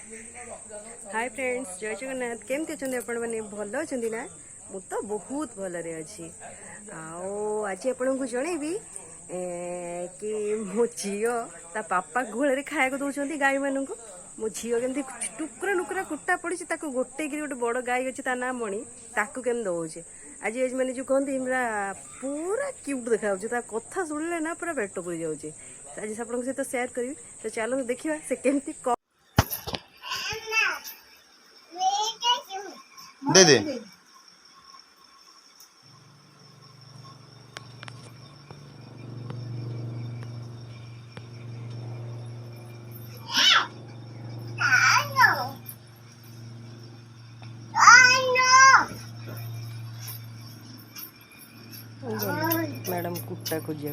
Hi friends, जय जगन्नाथ। केमती अच्छा आपण मैंने भल अच्छा ना? मु तो बहुत भलरे अच्छी। आज आपन को जनइबी कि मो झील ता पापा गुहल खाया दौरान गाई मान को मो झील केमती टुकरा टुकरा कुटा पड़ी गोटे गोटे बड़ गाई अच्छी ता ना मणि ताकू केम दौचे। आज मैंने जो कहते पूरा क्यूट देखा कथा शुणिले ना पूरा पेट पुरी जाऊे। आज आप सहित सेयार करी तो चलो देखा से केमती दे दे मैडम कुटा खोजा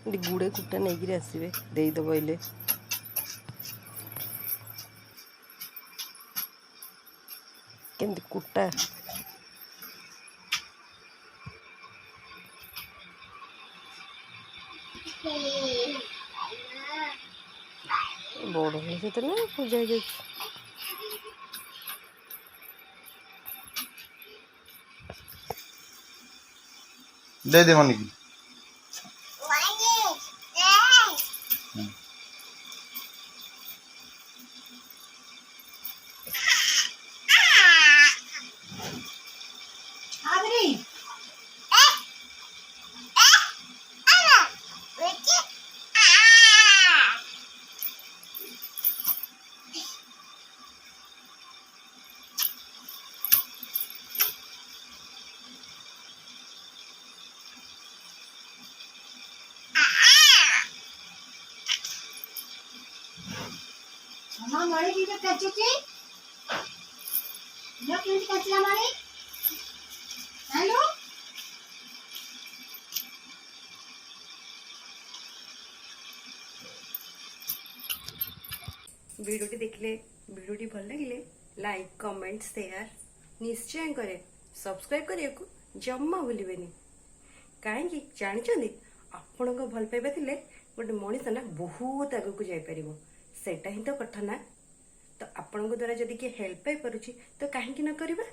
गुड़े कुटा नहीं आसवे देदब इले केमती कुटा बड़ से ना पूजा जा दे दे मनी की मणि की कच्चे कचरा मणि हेलो वीडियोटी देखले वीडियोटी भल लगे लाइक कमेंट शेयर निश्चय करे सब्सक्राइब करने को जम्मा भूलें कहीं जानते आपण भल पाइबा थे गोटे मनीष ना बहुत आग को जापर सेटा ही तो कथा ना। तो आपण द्वारा जदि किए हेल्प पाई पारुछि तो कहीं न करवा।